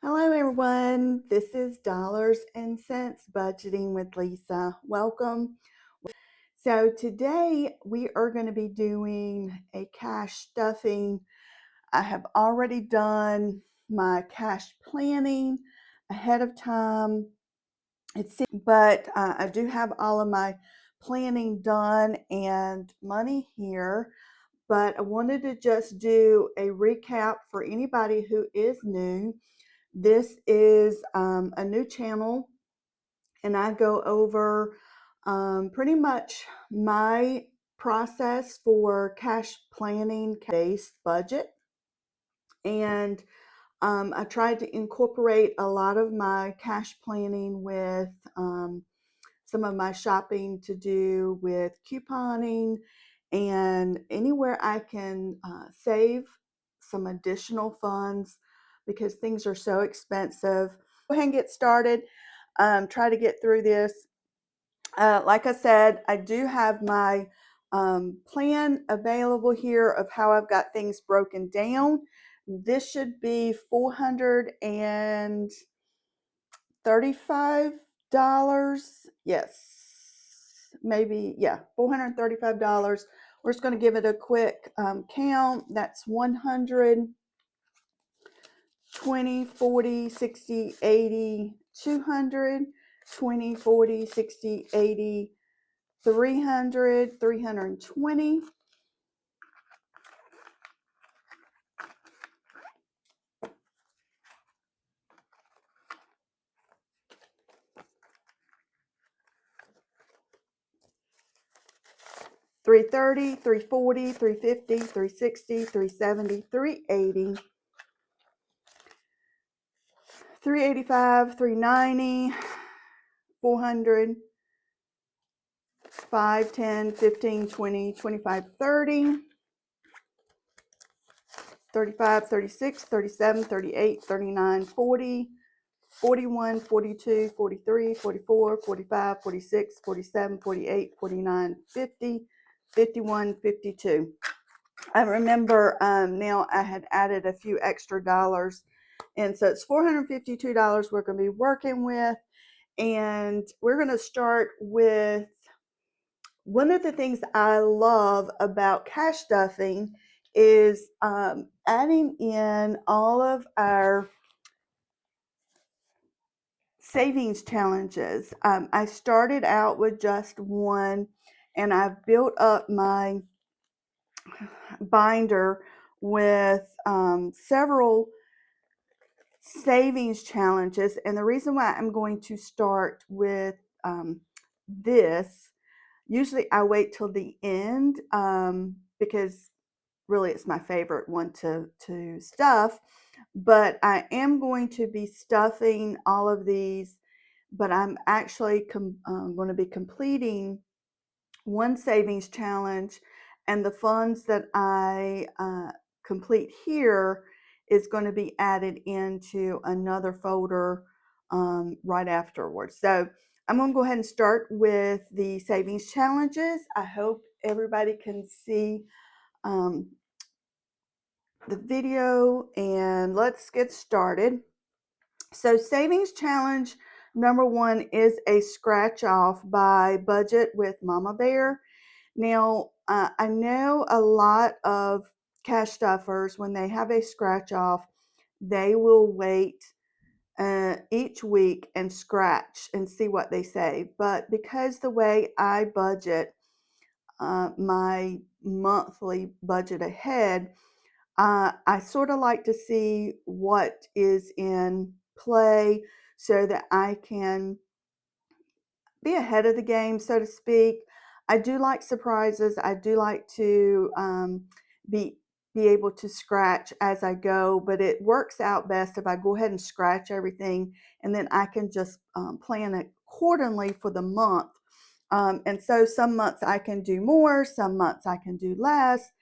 Hello, everyone. This is Dollars and Cents Budgeting with Lisa. Welcome. So, today we are going to be doing a cash stuffing. I have already done my cash planning ahead of time. But I do have all of my planning done and money here. But I wanted to just do a recap for anybody who is new. This is a new channel, and I go over pretty much my process for cash planning based budget. And I tried to incorporate a lot of my cash planning with some of my shopping to do with couponing and anywhere I can save some additional funds because things are so expensive. Go ahead and get started. Try to get through this. Like I said, I do have my plan available here of how I've got things broken down. This should be $435. Yes, maybe, yeah, $435. We're just going to give it a quick count. That's 100, 20, 40, 60, 80, 200, 20, 40, 60, 80, 300, 320. 330, 340, 350, 360, 370, 380, 385, 390, 400, 5, 10, 15, 20, 25, 30, 35, 36, 37, 38, 39, 40, 41, 42, 43, 44, 45, 46, 47, 48, 49, 50, 51, 52. I remember now I had added a few extra dollars, and so it's $452 we're going to be working with. And we're going to start with one of the things I love about cash stuffing is adding in all of our savings challenges. I started out with just one, and I've built up my binder with several savings challenges. And the reason why I'm going to start with this, usually I wait till the end because really it's my favorite one to stuff. But I am going to be stuffing all of these, but I'm actually going to be completing one savings challenge, and the funds that I complete here is going to be added into another folder right afterwards. So I'm going to go ahead and start with the savings challenges. I hope everybody can see the video, and let's get started. So savings challenge number one is a scratch off by Budget with Mama Bear. Now, I know a lot of cash stuffers, when they have a scratch off, they will wait each week and scratch and see what they save. But because the way I budget my monthly budget ahead, I sort of like to see what is in play so that I can be ahead of the game, so to speak. I do like surprises. I do like to be be able to scratch as I go, but it works out best if I go ahead and scratch everything, and then I can just plan accordingly for the month. And so some months I can do more, some months I can do less,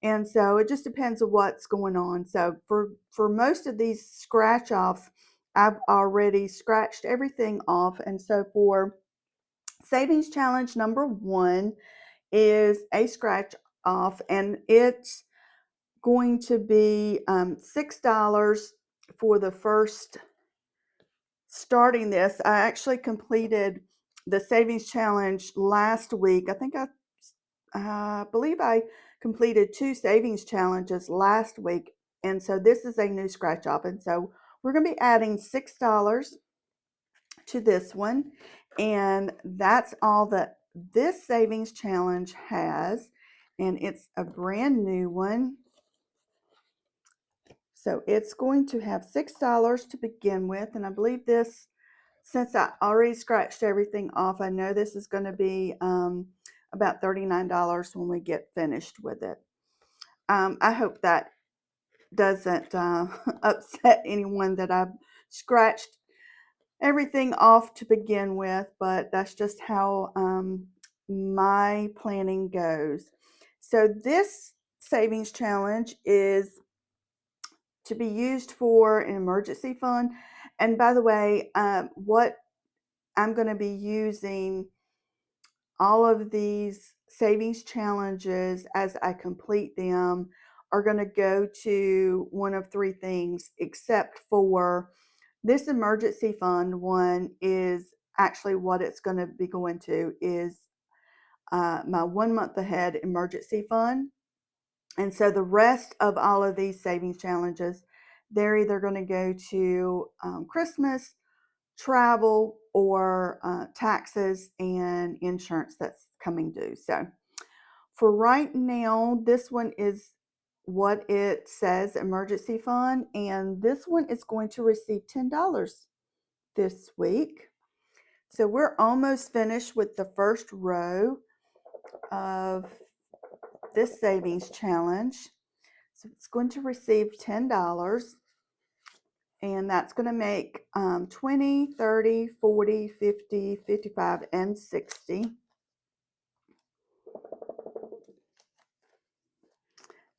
and so it just depends on what's going on. So for most of these scratch offs, I've already scratched everything off, and so for savings challenge number one is a scratch off, and it's going to be $6 for the first starting this. I actually completed the savings challenge last week. I think I believe I completed 2 savings challenges last week. And so this is a new scratch off. And so we're going to be adding $6 to this one. And that's all that this savings challenge has. And it's a brand new one. So it's going to have $6 to begin with. And I believe this, since I already scratched everything off, I know this is going to be about $39 when we get finished with it. I hope that doesn't upset anyone that I've scratched everything off to begin with, but that's just how my planning goes. So this savings challenge is to be used for an emergency fund. And by the way, what I'm going to be using all of these savings challenges as I complete them are going to go to one of 3 things, except for this emergency fund one is actually what it's going to be going to is my 1 month ahead emergency fund. And so the rest of all of these savings challenges, they're either going to go to Christmas, travel, or taxes and insurance that's coming due. So for right now, this one is what it says, emergency fund, and this one is going to receive $10 this week. So we're almost finished with the first row of this savings challenge. So it's going to receive $10. And that's going to make 20, 30, 40, 50, 55, and 60.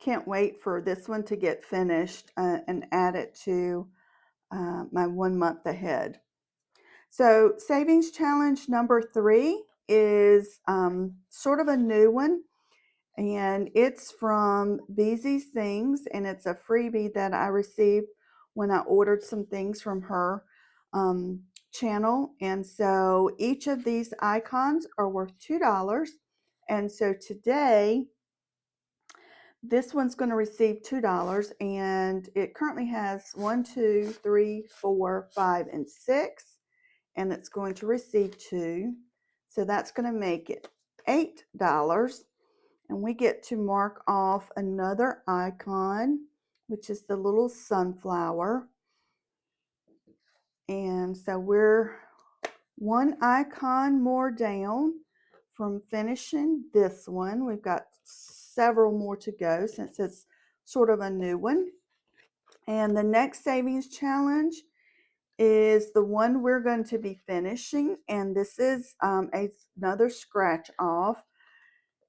Can't wait for this one to get finished and add it to my 1 month ahead. So savings challenge number 3 is sort of a new one. And it's from Beezy's Things, and it's a freebie that I received when I ordered some things from her channel. And so each of these icons are worth $2. And so today, this one's going to receive $2, and it currently has 1, 2, 3, 4, 5, and 6, and it's going to receive 2. So that's going to make it $8. And we get to mark off another icon, which is the little sunflower. And so we're 1 icon more down from finishing this one. We've got several more to go since it's sort of a new one. And the next savings challenge is the one we're going to be finishing. And this is another scratch off.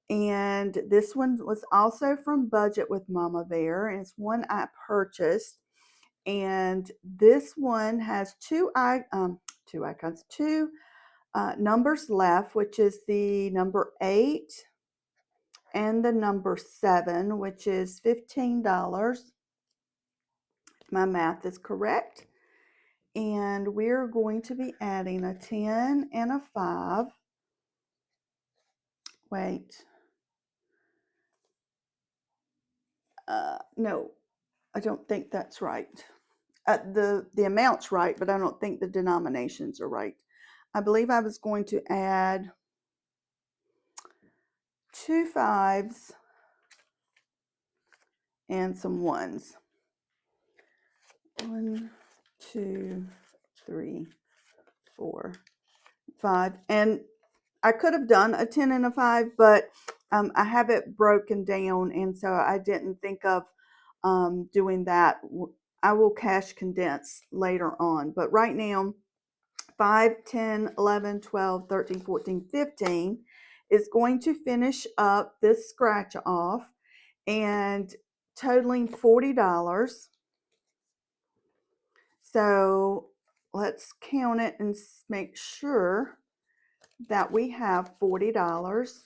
And this one was also from Budget with Mama Bear, and it's one I purchased. And this one has two icons, 2 numbers left, which is the number 8 and the number 7, which is $15. If my math is correct. And we're going to be adding a 10 and a 5. Wait. No, I don't think that's right. The amount's right, but I don't think the denominations are right. I believe I was going to add 2 5s and some 1s. 1, 2, 3, 4, 5. And I could have done a 10 and a 5, but I have it broken down, and so I didn't think of doing that. I will cash condense later on, but right now 5, 10, 11, 12, 13, 14, 15 is going to finish up this scratch off and totaling $40. So let's count it and make sure that we have $40.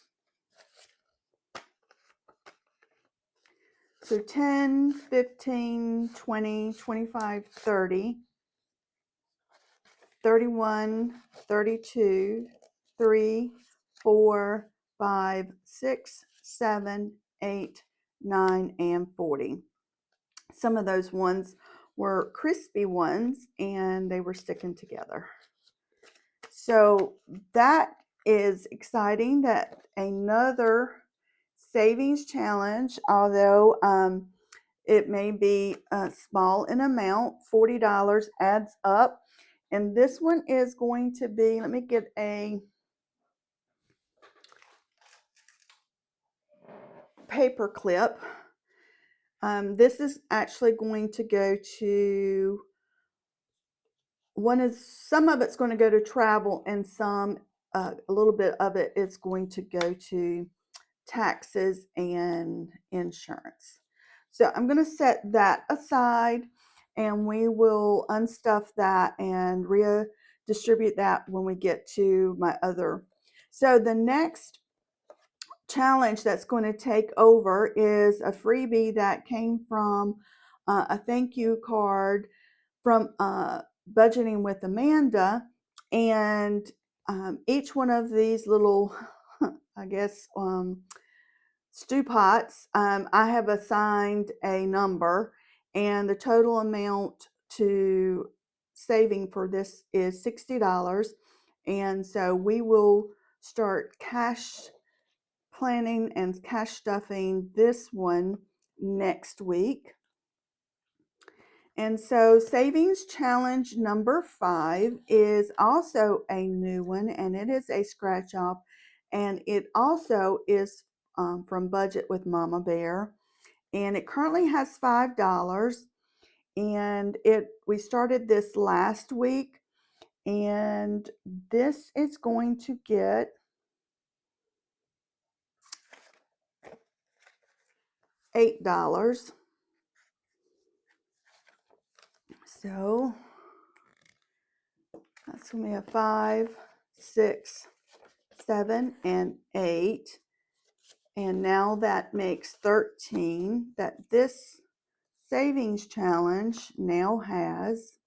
So 10, 15, 20, 25, 30, 31, 32, 3, 4, 5, 6, 7, 8, 9, and 40. Some of those ones were crispy ones and they were sticking together. So that is exciting, that another savings challenge, although it may be small in amount, $40 adds up. And this one is going to be, let me get a paper clip. This is actually going to go to, some of it's going to go to travel, and some, a little bit of it is going to go to taxes and insurance. So I'm going to set that aside, and we will unstuff that and redistribute that when we get to my other. So the next challenge that's going to take over is a freebie that came from a thank you card from Budgeting with Amanda. And each one of these little, I guess, stew pots, I have assigned a number, and the total amount to saving for this is $60. And so we will start cash planning and cash stuffing this one next week. And so savings challenge number 5 is also a new one, and it is a scratch off, and it also is from Budget with Mama Bear, and it currently has $5, and we started this last week, and this is going to get $8. So that's going to be a 5, 6, 7, and 8. And now that makes 13 that this savings challenge now has.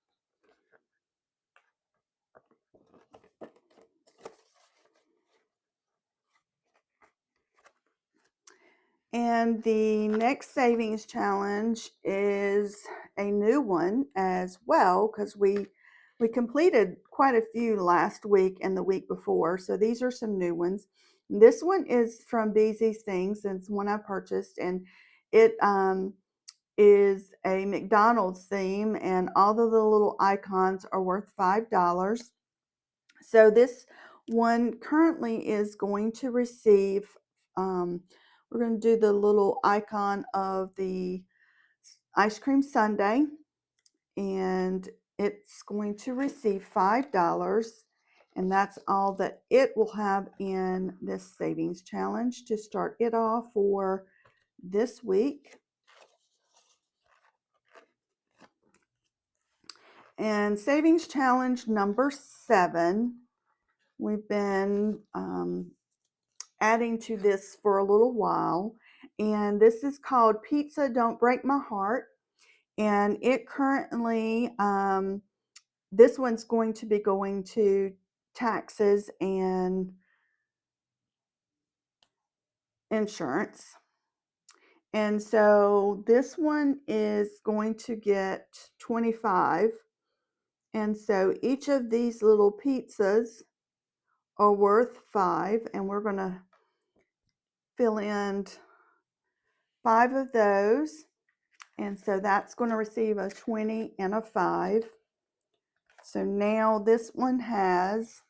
And the next savings challenge is a new one as well, because we completed quite a few last week and the week before. So these are some new ones. This one is from Beezy's Things, and it's one I purchased, and it is a McDonald's theme, and all of the little icons are worth $5. So this one currently is going to receive, we're going to do the little icon of the ice cream sundae, and it's going to receive $5, and that's all that it will have in this savings challenge to start it off for this week. And savings challenge number 7, we've been adding to this for a little while, and this is called Pizza Don't Break My Heart. And it currently, this one's going to be going to taxes and insurance. And so this one is going to get 25. And so each of these little pizzas are worth 5, and we're going to fill in 5 of those. And so that's going to receive a 20 and a 5. So now this one has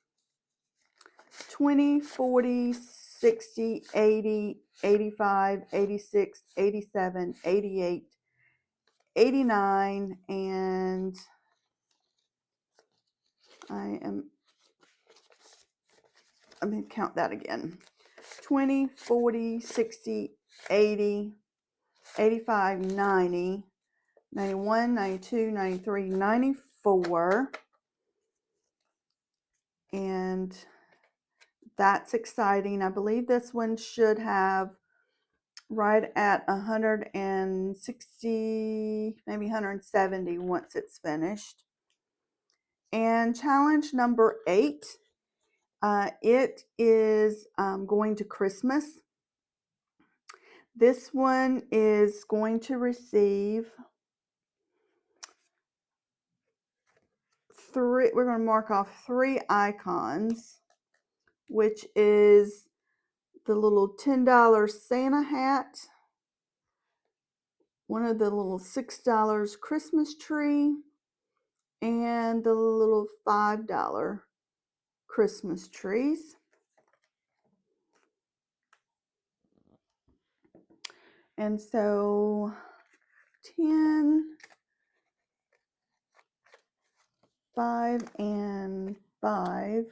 20, 40, 60, 80, 85, 86, 87, 88, 89, and let me count that again. 20, 40, 60, 80, 85, 90, 91, 92, 93, 94. And that's exciting. I believe this one should have right at 160, maybe 170 once it's finished. And challenge number 8, it is going to Christmas. This one is going to receive 3, we're going to mark off 3 icons, which is the little $10 Santa hat, one of the little $6 Christmas tree, and the little $5 Christmas trees. And so 10, 5, and 5,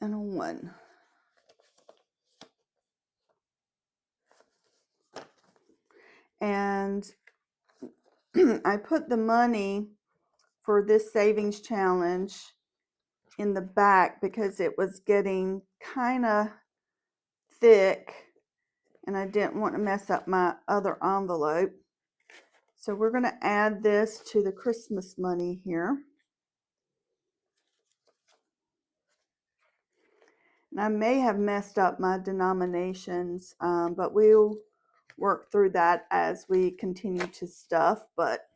and a 1. And I put the money for this savings challenge in the back because it was getting kind of thick and I didn't want to mess up my other envelope. So we're going to add this to the Christmas money here. And I may have messed up my denominations, but we'll work through that as we continue to stuff, but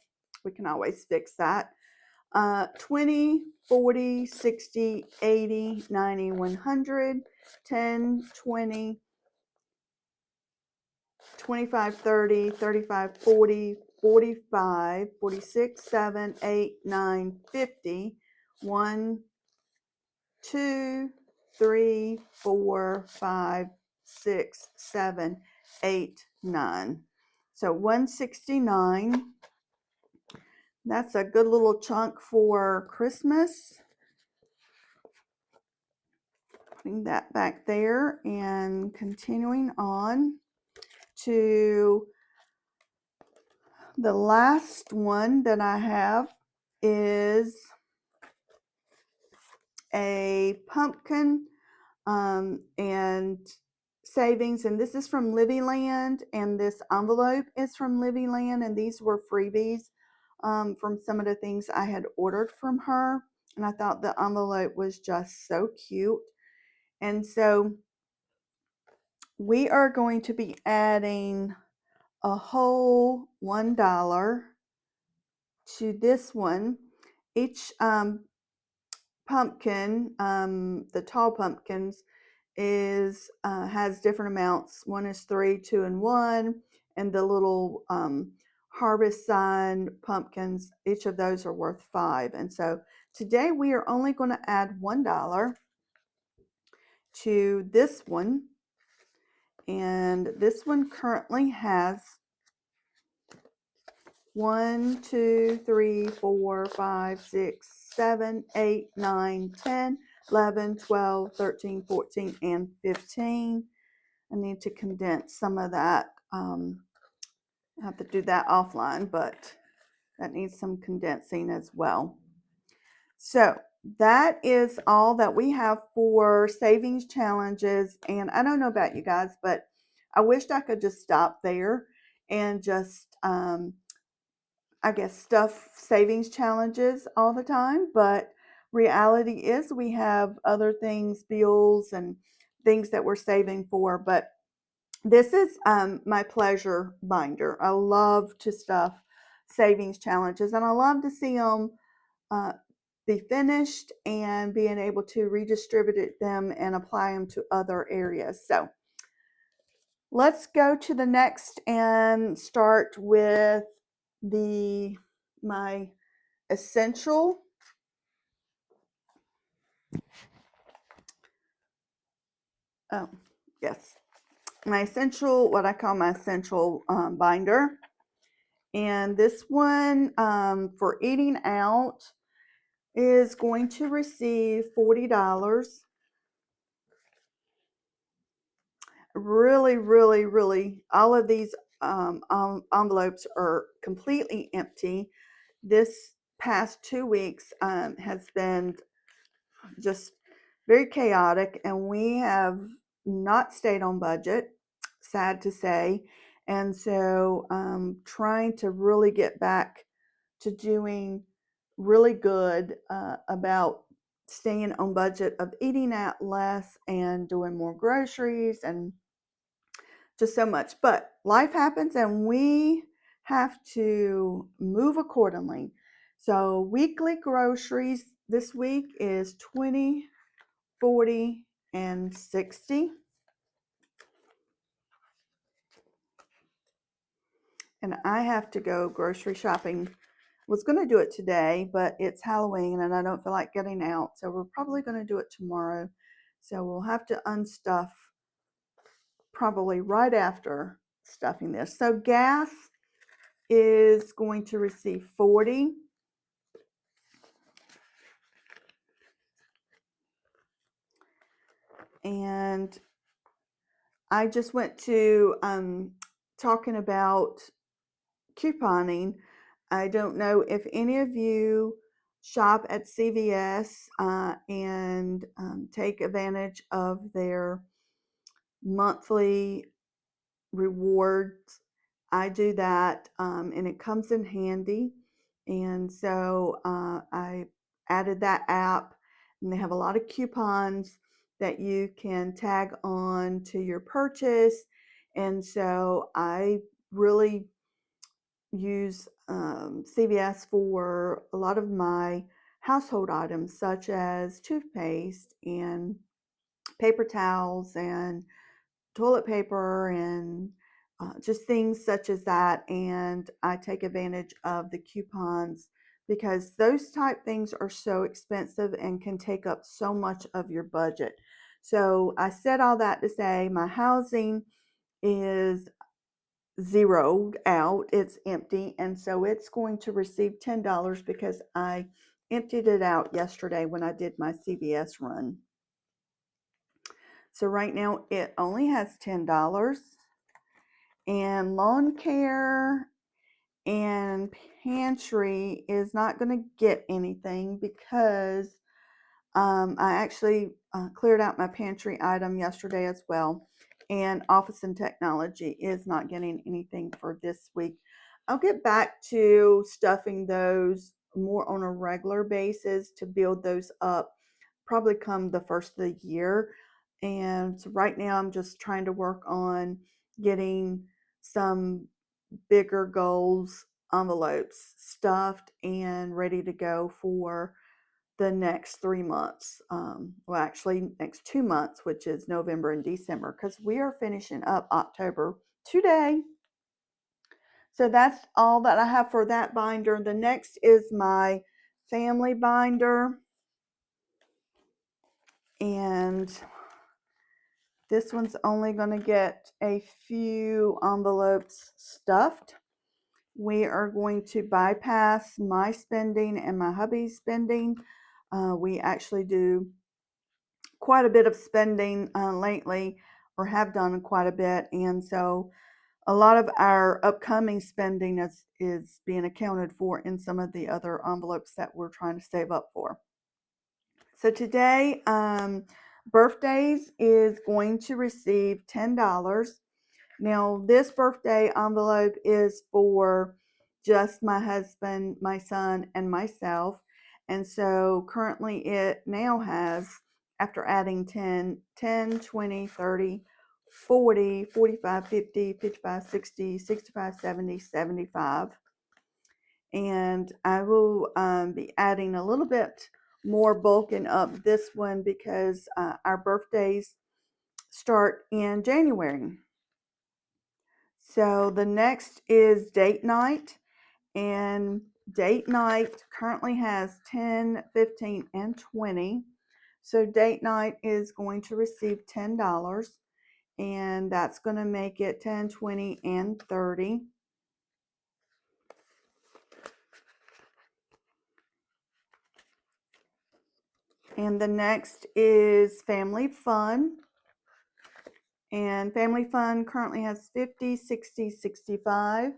we can always fix that. 20, 40, 60, 80, 90, 100, 10, 20, 25, 30, 35, 40, 45, 46, 7, 8, 9, 50, 1, 2, 3, 4, 5, 6, 7, 8, 9. So 169. That's a good little chunk for Christmas. Putting that back there and continuing on to the last one that I have is a pumpkin and savings, and this is from Livyland, and this envelope is from Livyland, and these were freebies from some of the things I had ordered from her, and I thought the envelope was just so cute. And so we are going to be adding a whole $1 to this one. Each pumpkin, the tall pumpkins, is has different amounts. One is 3, 2, and 1, and the little harvest sign pumpkins, each of those are worth 5. And so today we are only going to add $1 to this one, and this one currently has 1, 2, 3, 4, 5, 6, 7, 8, 9, 10, 11, 12, 13, 14, and 15. I need to condense some of that. I have to do that offline, but that needs some condensing as well. So that is all that we have for savings challenges. And I don't know about you guys, but I wished I could just stop there and just I guess stuff savings challenges all the time, but reality is we have other things, bills and things that we're saving for. But this is my pleasure binder. I love to stuff savings challenges, and I love to see them be finished and being able to redistribute them and apply them to other areas. So let's go to the next and start with my essential. Oh, yes. My essential, what I call my essential binder. And this one for eating out is going to receive $40. Really, really, really, all of these envelopes are completely empty. This past 2 weeks has been just very chaotic, and we have not stayed on budget, sad to say. And so trying to really get back to doing really good about staying on budget of eating out less and doing more groceries and just so much. But life happens and we have to move accordingly. So weekly groceries this week is 20, 40, and 60. And I have to go grocery shopping. Was going to do it today, but it's Halloween and I don't feel like getting out. So we're probably going to do it tomorrow. So we'll have to unstuff probably right after stuffing this. So gas is going to receive 40. And I just went to talking about couponing. I don't know if any of you shop at CVS and take advantage of their monthly rewards. I do that and it comes in handy. And so I added that app, and they have a lot of coupons that you can tag on to your purchase. And so I really use CVS for a lot of my household items, such as toothpaste and paper towels and toilet paper and just things such as that. And I take advantage of the coupons because those type things are so expensive and can take up so much of your budget. So I said all that to say my housing is zeroed out, it's empty, and so it's going to receive $10 because I emptied it out yesterday when I did my CVS run. So right now it only has $10. And lawn care and pantry is not going to get anything because I actually cleared out my pantry item yesterday as well. And office and technology is not getting anything for this week. I'll get back to stuffing those more on a regular basis to build those up probably come the first of the year. And so right now I'm just trying to work on getting some bigger goals envelopes stuffed and ready to go for the next 3 months. Well, actually, next 2 months, which is November and December, because we are finishing up October today. So that's all that I have for that binder. The next is my family binder. And this one's only going to get a few envelopes stuffed. We are going to bypass my spending and my hubby's spending. We actually do quite a bit of spending lately, or have done quite a bit, and so a lot of our upcoming spending is being accounted for in some of the other envelopes that we're trying to save up for. So today, birthdays is going to receive $10. Now, this birthday envelope is for just my husband, my son, and myself. And so currently it now has, after adding 10, 10, 20, 30, 40, 45, 50, 55, 60, 65, 70, 75. And I will be adding a little bit more bulking up this one because our birthdays start in January. So the next is date night, and date night currently has 10, 15, and 20. So date night is going to receive $10, and that's going to make it 10, 20, and 30. And the next is family fun. And family fun currently has 50, 60, 65.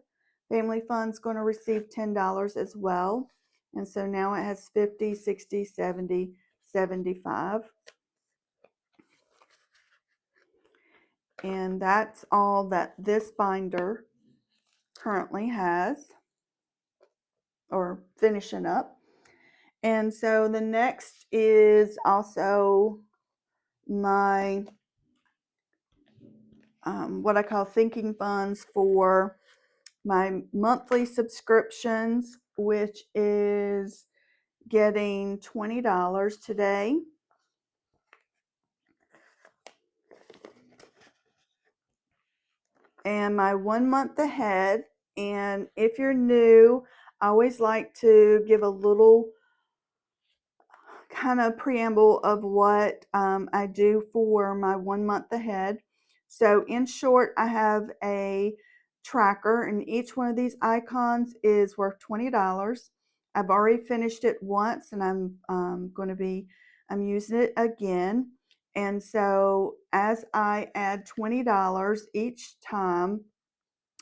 Family fun's going to receive $10 as well. And so now it has 50, 60, 70, 75. And that's all that this binder currently has, or finishing up. And so the next is also my what I call thinking funds for my monthly subscriptions, which is getting $20 today. And my 1 month ahead. And if you're new, I always like to give a little kind of preamble of what I do for my 1 month ahead. So in short, I have a tracker, and each one of these icons is worth $20. I've already finished it once, and I'm using it again. And so as I add $20 each time,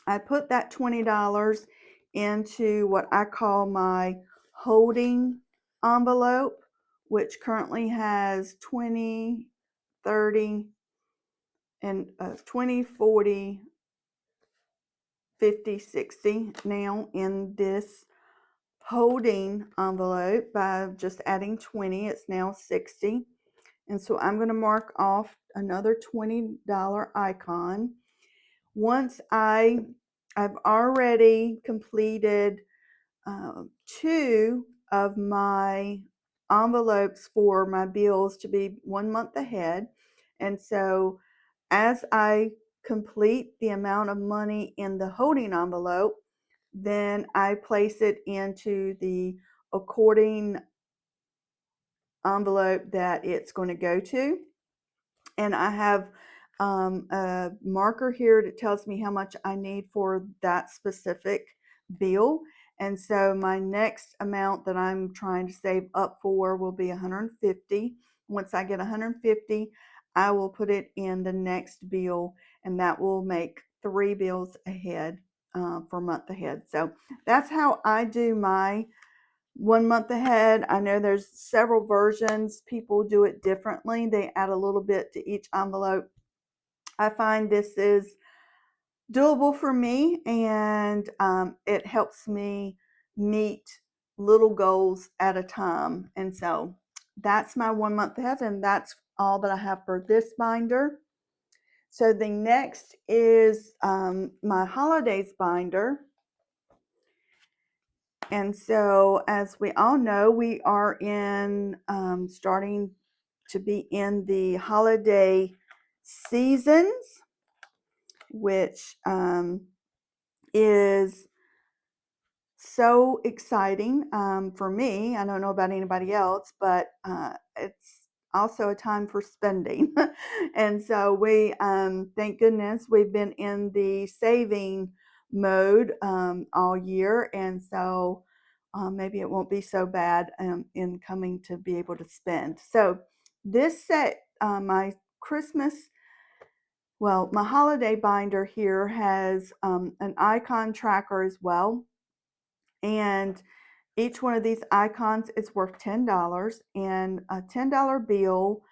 I put that $20 into what I call my holding envelope, which currently has 20, 30, and 20, 40, 50, 60 now in this holding envelope. By just adding 20, it's now 60. And so I'm going to mark off another $20 icon. Once I've already completed 2 of my envelopes for my bills to be 1 month ahead. And so as I complete the amount of money in the holding envelope, then I place it into the according envelope that it's going to go to. And I have a marker here that tells me how much I need for that specific bill. And so my next amount that I'm trying to save up for will be 150. Once I get 150, I will put it in the next bill, and that will make 3 bills ahead for a month ahead. So that's how I do my 1 month ahead. I know there's several versions. People do it differently. They add a little bit to each envelope. I find this is doable for me, and it helps me meet little goals at a time. And so that's my 1 month ahead, and that's all that I have for this binder. So the next is my holidays binder. And so, as we all know, we are starting to be in the holiday seasons, which is so exciting for me. I don't know about anybody else, but it's also a time for spending. And so thank goodness, we've been in the saving mode all year. And so maybe it won't be so bad in coming to be able to spend. So this set, my Christmas my holiday binder here has an icon tracker as well. And each one of these icons is worth $10, and a $10 bill,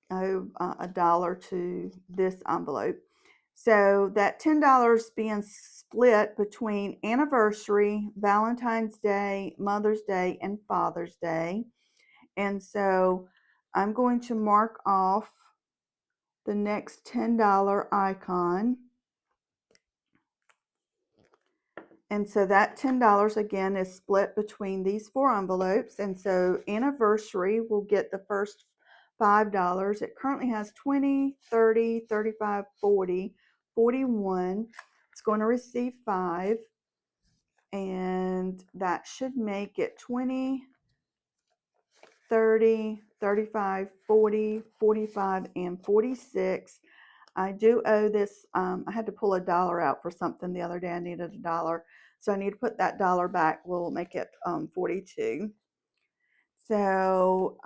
a dollar to this envelope. So that $10 being split between anniversary, Valentine's Day, Mother's Day, and Father's Day. And so I'm going to mark off the next $10 icon. And so that $10 again is split between these 4 envelopes. And so anniversary will get the first $5. It currently has 20, 30, 35, 40, 41. It's going to receive 5. And that should make it 20, 30, 35, 40, 45, and 46. I do owe this. I had to pull $1 out for something the other day. I needed $1. So I need to put that dollar back. We'll make it 42. So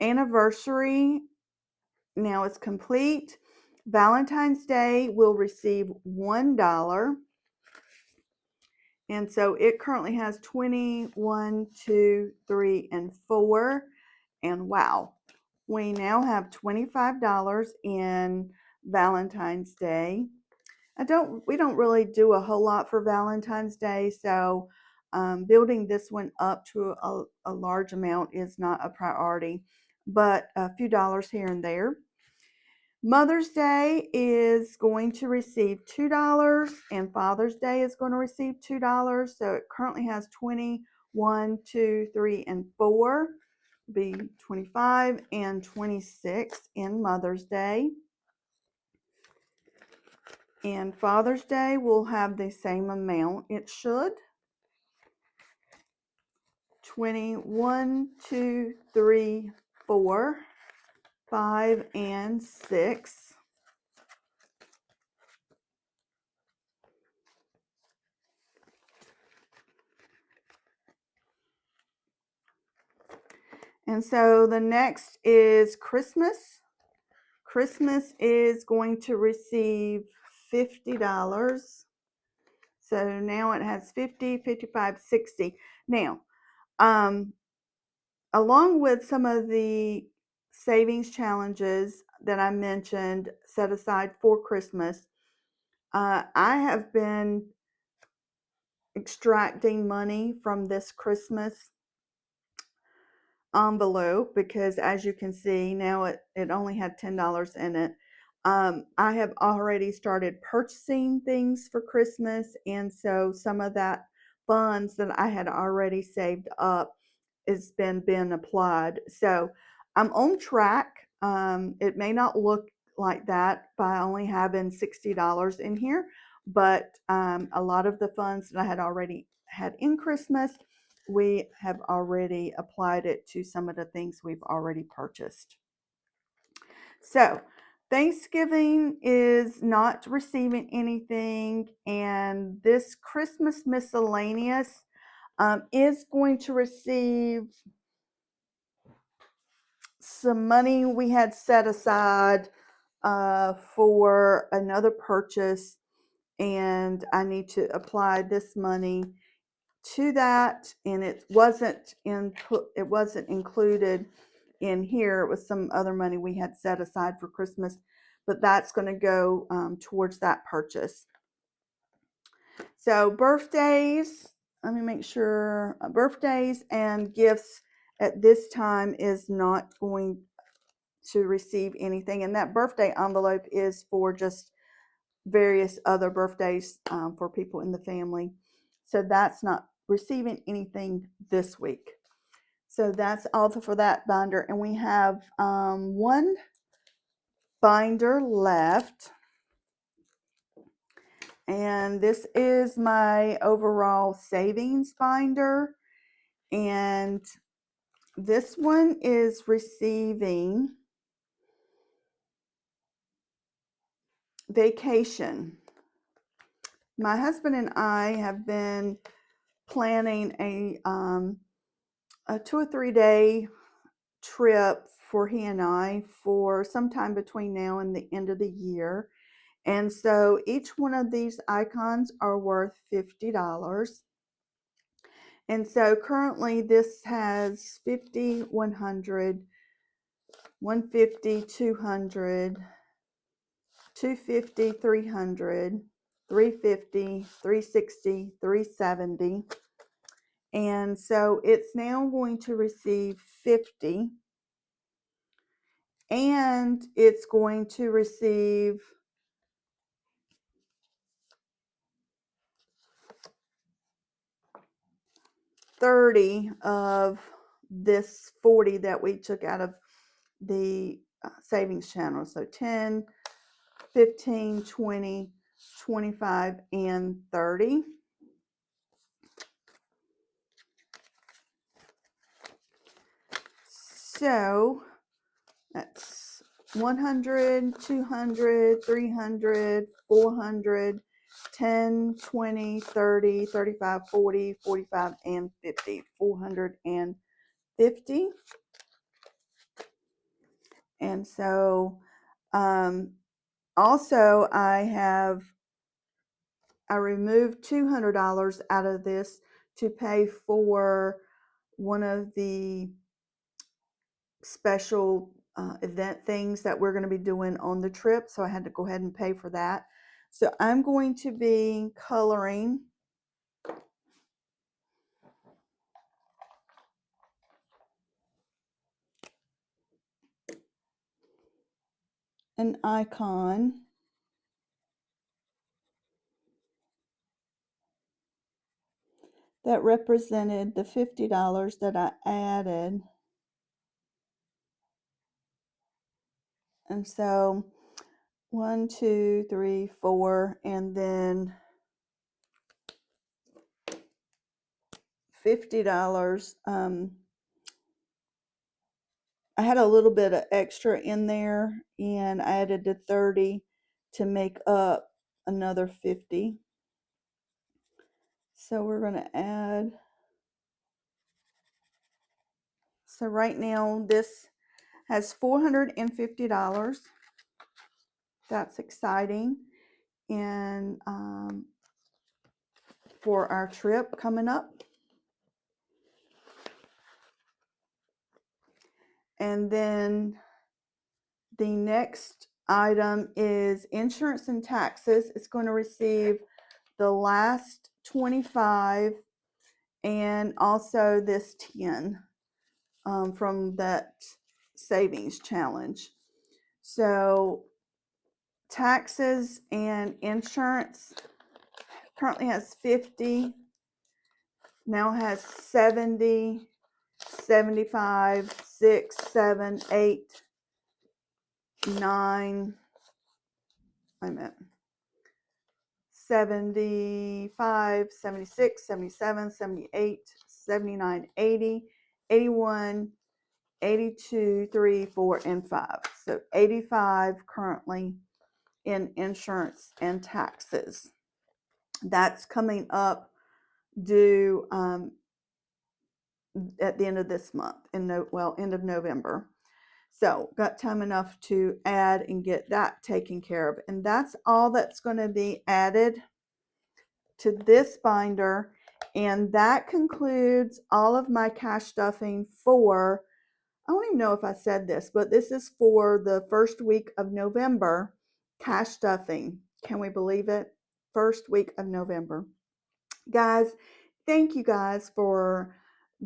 anniversary now is complete. Valentine's Day will receive $1. And so it currently has 20, 1, 2, 3, and 4. And wow, we now have $25 in Valentine's Day. We don't really do a whole lot for Valentine's Day, so building this one up to a large amount is not a priority, but a few dollars here and there. Mother's Day is going to receive $2, and Father's Day is going to receive $2. So it currently has 20, 1, 2, 3, and 4. Be 25 and 26 in Mother's Day. And Father's Day will have the same amount. It should. 21, 2, 3, 4, 5, and 6. And so the next is Christmas. Christmas is going to receive $50. So now it has 50, 55, 60. Now, along with some of the savings challenges that I mentioned set aside for Christmas, I have been extracting money from this Christmas envelope because, as you can see, now it only had $10 in it. I have already started purchasing things for Christmas, and so some of that funds that I had already saved up has been applied. So I'm on track. It may not look like that by only having $60 in here, but a lot of the funds that I had already had in Christmas, we have already applied it to some of the things we've already purchased. So Thanksgiving is not receiving anything, and this Christmas miscellaneous is going to receive some money we had set aside for another purchase, and I need to apply this money to that, and it wasn't included in here. It was some other money we had set aside for Christmas, but that's going to go towards that purchase. So birthdays, let me make sure, birthdays and gifts at this time is not going to receive anything, and that birthday envelope is for just various other birthdays for people in the family. So that's not receiving anything this week. So that's all for that binder, and we have one binder left, and this is my overall savings binder, and this one is receiving vacation. My husband and I have been planning a 2 or 3 day trip for he and I for sometime between now and the end of the year. And so each one of these icons are worth $50. And so currently this has 50, 100, 150, 200, 250, 300, 350, 360, 370. And so it's now going to receive 50, and it's going to receive $30 of this 40 that we took out of the savings channel. So 10, 15, 20, 25, and 30. So that's 100, 200, 300, 400, 10, 20, 30, 35, 40, 45, and 50. 450. And so also I removed $200 out of this to pay for one of the special event things that we're going to be doing on the trip, so I had to go ahead and pay for that. So I'm going to be coloring an icon that represented the $50 that I added. And so 1, 2, 3, 4, and then $50. I had a little bit of extra in there, and I added the 30 to make up another 50. So we're going to add. So right now this has $450. That's exciting. And for our trip coming up. And then the next item is insurance and taxes. It's going to receive the last 25 and also this 10 from that savings challenge. So taxes and insurance currently has 50, now has 70, 75, 6, 7, 8, 9, wait a minute, 75, 76, 77, 78, 79, 80, 81, 82, 3, 4, and 5. So 85 currently in insurance and taxes. That's coming up due at the end of this month, end of November. So got time enough to add and get that taken care of. And that's all that's going to be added to this binder. And that concludes all of my cash stuffing for, I don't even know if I said this, but this is for the first week of November cash stuffing. Can we believe it? First week of November. Guys, thank you guys for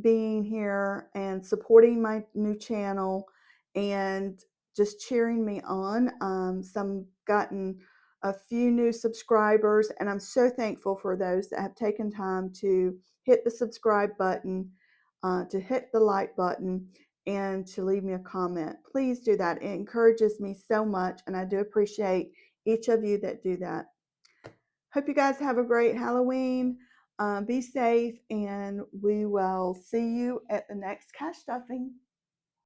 being here and supporting my new channel and just cheering me on. Some gotten a few new subscribers, and I'm so thankful for those that have taken time to hit the subscribe button, to hit the like button, and to leave me a comment. Please do that. It encourages me so much, and I do appreciate each of you that do that. Hope you guys have a great Halloween. Be safe, and we will see you at the next cash stuffing.